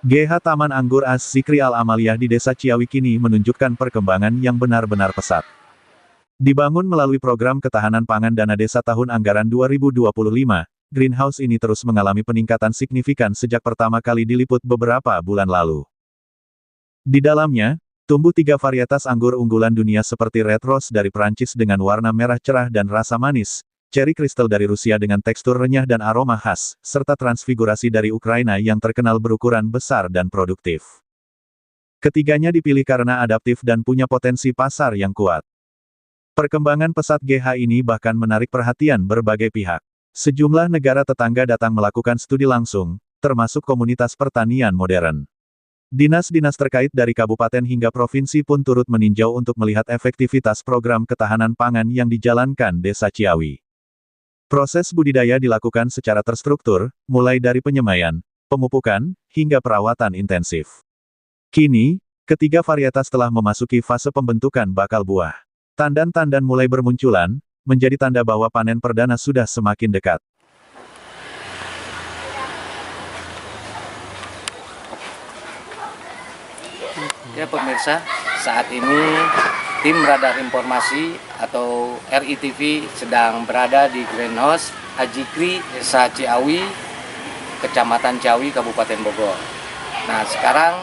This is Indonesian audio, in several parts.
GH Taman Anggur Az-Zikri Al-Amaliyah di Desa Ciawi kini menunjukkan perkembangan yang benar-benar pesat. Dibangun melalui program ketahanan pangan dana desa tahun anggaran 2025, greenhouse ini terus mengalami peningkatan signifikan sejak pertama kali diliput beberapa bulan lalu. Di dalamnya, tumbuh 3 varietas anggur unggulan dunia seperti Red Rose dari Prancis dengan warna merah cerah dan rasa manis, Cherry Crystal dari Rusia dengan tekstur renyah dan aroma khas, serta Transfigurasi dari Ukraina yang terkenal berukuran besar dan produktif. Ketiganya dipilih karena adaptif dan punya potensi pasar yang kuat. Perkembangan pesat GH ini bahkan menarik perhatian berbagai pihak. Sejumlah negara tetangga datang melakukan studi langsung, termasuk komunitas pertanian modern. Dinas-dinas terkait dari kabupaten hingga provinsi pun turut meninjau untuk melihat efektivitas program ketahanan pangan yang dijalankan Desa Ciawi. Proses budidaya dilakukan secara terstruktur, mulai dari penyemaian, pemupukan, hingga perawatan intensif. Kini, ketiga varietas telah memasuki fase pembentukan bakal buah. Tandan-tandan mulai bermunculan, menjadi tanda bahwa panen perdana sudah semakin dekat. Ya pemirsa, saat ini tim Radar Informasi atau RITV sedang berada di Greenhouse Az-Zikri Desa Ciawi, Kecamatan Ciawi, Kabupaten Bogor. Nah sekarang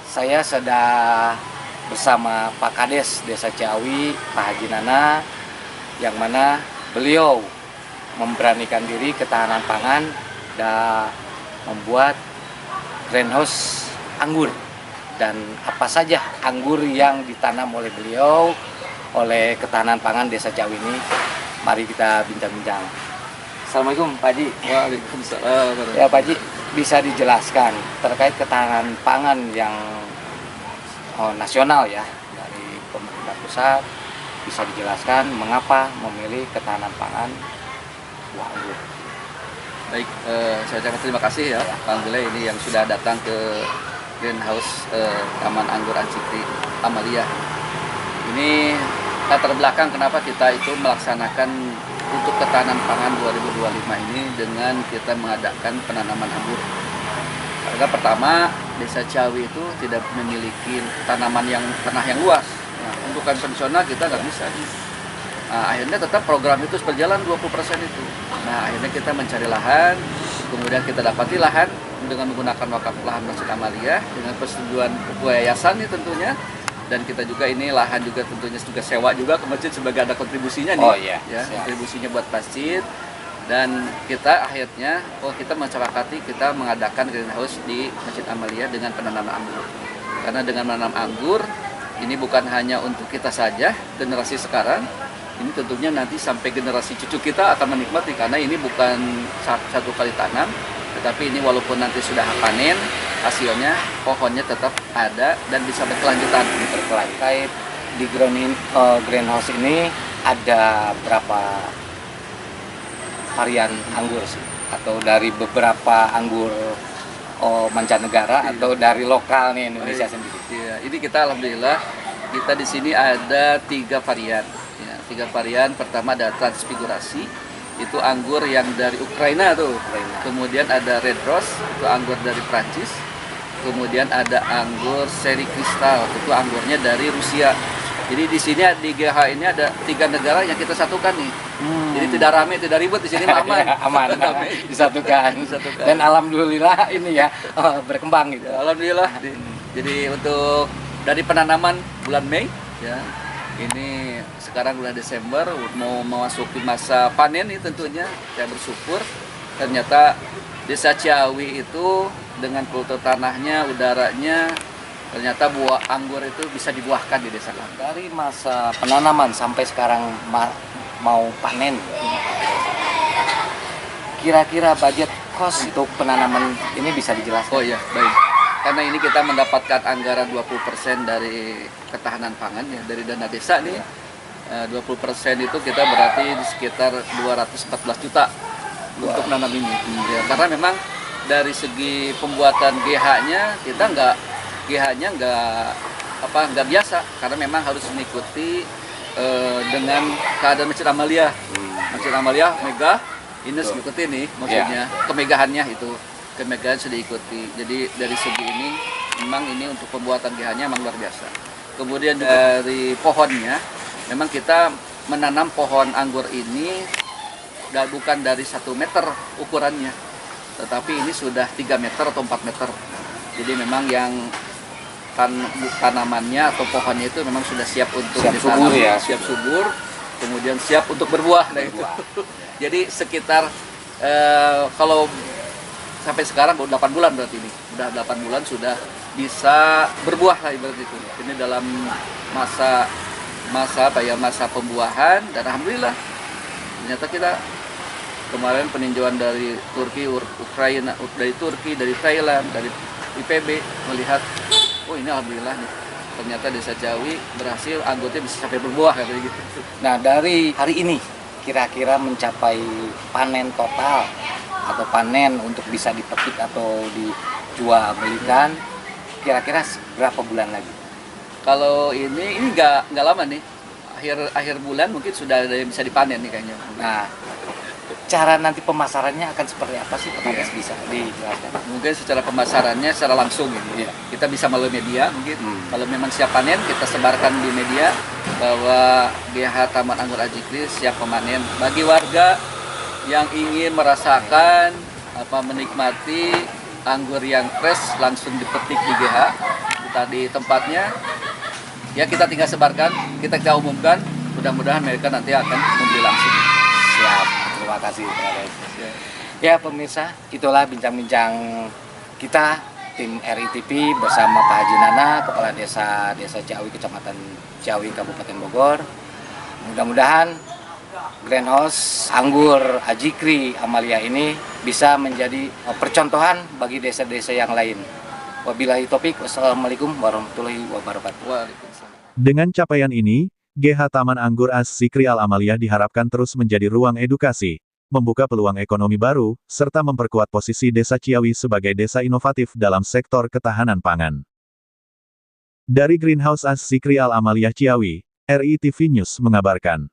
saya sedang bersama Pak Kades Desa Ciawi, Pak Haji Nana, yang mana beliau memberanikan diri ketahanan pangan dan membuat greenhouse anggur. Dan apa saja anggur yang ditanam oleh beliau, oleh ketahanan pangan Desa Ciawi ini, mari kita bincang-bincang. Assalamualaikum Pak Haji. Waalaikumsalam. Ya Pak Haji, bisa dijelaskan terkait ketahanan pangan yang nasional ya, dari pemerintah pusat, bisa dijelaskan mengapa memilih ketahanan pangan buah anggur. Baik, saya ucapkan terima kasih ya, Alhamdulillah ini yang sudah datang ke Greenhouse Taman Anggur Az-Zikri Amaliyah. Ini latar belakang kenapa kita itu melaksanakan untuk ketahanan pangan 2025 ini dengan kita mengadakan penanaman anggur. Karena pertama, Desa Ciawi itu tidak memiliki tanah yang luas. Nah, untuk konvensional kita nggak bisa. Nah, akhirnya tetap program itu berjalan 20% itu. Nah, akhirnya kita mencari lahan, kemudian kita dapati lahan dengan menggunakan wakaf lahan Masjid Amaliyah dengan persetujuan yayasan nih tentunya, dan kita juga ini lahan juga tentunya juga sewa juga ke masjid sebagai ada kontribusinya nih. Oh iya, ya, kontribusinya buat masjid. Dan kita akhirnya kita mencerahati kita mengadakan greenhouse di Masjid Amaliyah dengan penanaman anggur. Karena dengan menanam anggur ini bukan hanya untuk kita saja generasi sekarang, ini tentunya nanti sampai generasi cucu kita akan menikmati, karena ini bukan satu kali tanam, tetapi ini walaupun nanti sudah panen, hasilnya pohonnya tetap ada dan bisa berkelanjutan. Terkait di greenhouse ini ada berapa varian anggur sih? Atau dari beberapa anggur mancanegara atau dari lokal nih Indonesia sendiri? Ya, ini kita alhamdulillah kita di sini ada 3 varian. Ya, 3 varian. Pertama ada Transfigurasi, itu anggur yang dari Ukraina tuh. Kemudian ada Red Rose, itu anggur dari Prancis. Kemudian ada anggur Cherry Crystal, itu anggurnya dari Rusia. Jadi di sini di GH ini ada 3 negara yang kita satukan nih. Jadi tidak rame, tidak ribut, di sini aman. Aman, disatukan. Dan alhamdulillah ini ya berkembang gitu. Alhamdulillah. Jadi untuk dari penanaman bulan Mei ya. Ini sekarang bulan Desember mau memasuki masa panen nih tentunya. Saya bersyukur ternyata Desa Ciawi itu dengan kultur tanahnya, udaranya, ternyata buah anggur itu bisa dibuahkan di desa kami. Dari masa penanaman sampai sekarang mau panen, kira-kira budget cost untuk penanaman ini bisa dijelaskan? Oh iya, baik. Karena ini kita mendapatkan anggaran 20% dari ketahanan pangan ya, dari dana desa nih. 20% itu kita berarti di sekitar 214 juta untuk menanam ini. Ya, karena memang dari segi pembuatan GH-nya kita GH-nya nggak biasa, karena memang harus mengikuti dengan keadaan Masjid Amaliyah. Masjid Amaliyah megah, ini mengikuti nih maksudnya kemegahannya itu. kemegahan sudah diikuti. Jadi dari segi ini memang ini untuk pembuatan GH-nya memang luar biasa. Kemudian dari pohonnya, memang kita menanam pohon anggur ini bukan dari 1 meter ukurannya, tetapi ini sudah 3 meter atau 4 meter. Jadi memang yang tanamannya atau pohonnya itu memang sudah siap untuk ditanam, subur ya. siap subur, kemudian siap untuk berbuah. Nah itu. Jadi sekitar kalau sampai sekarang udah 8 bulan berarti ini. Udah 8 bulan sudah bisa berbuah lah ibarat itu. Ini dalam masa pembuahan, dan alhamdulillah ternyata kita kemarin peninjauan dari Turki, Ukraina, dari Turki, dari Thailand, dari IPB melihat, oh ini alhamdulillah nih, ternyata Desa Ciawi berhasil anggotnya bisa sampai berbuah kayak gitu. Nah, dari hari ini kira-kira mencapai panen total atau panen untuk bisa dipetik atau dijual belikan, kira-kira berapa bulan lagi? Kalau ini nggak lama nih, akhir bulan mungkin sudah ada yang bisa dipanen nih kayaknya. Nah, cara nanti pemasarannya akan seperti apa sih, Pak Kades, bisa dijelaskan? Mungkin secara pemasarannya secara langsung ini. Iya. Kita bisa melalui media mungkin. Kalau memang siap panen, kita sebarkan di media bahwa GH Taman Anggur Ajikri siap pemanen. Bagi warga yang ingin merasakan menikmati anggur yang fresh langsung dipetik di GH, kita di tempatnya, ya kita tinggal sebarkan, kita umumkan, mudah-mudahan mereka nanti akan membeli langsung. Siap, terima kasih Pak Kades. Ya pemirsa, itulah bincang-bincang kita tim RITV bersama Pak Haji Nana, Kepala Desa Ciawi, Kecamatan Ciawi, Kabupaten Bogor. Mudah-mudahan greenhouse anggur Ajikri Amalia ini bisa menjadi percontohan bagi desa-desa yang lain. Wabillahi taufik, wassalamualaikum warahmatullahi wabarakatuh. Waalaikumsalam. Dengan capaian ini, GH Taman Anggur Az-Zikri Al-Amaliyah diharapkan terus menjadi ruang edukasi, membuka peluang ekonomi baru, serta memperkuat posisi Desa Ciawi sebagai desa inovatif dalam sektor ketahanan pangan. Dari Greenhouse Az-Zikri Al-Amaliyah Ciawi, RITV News mengabarkan.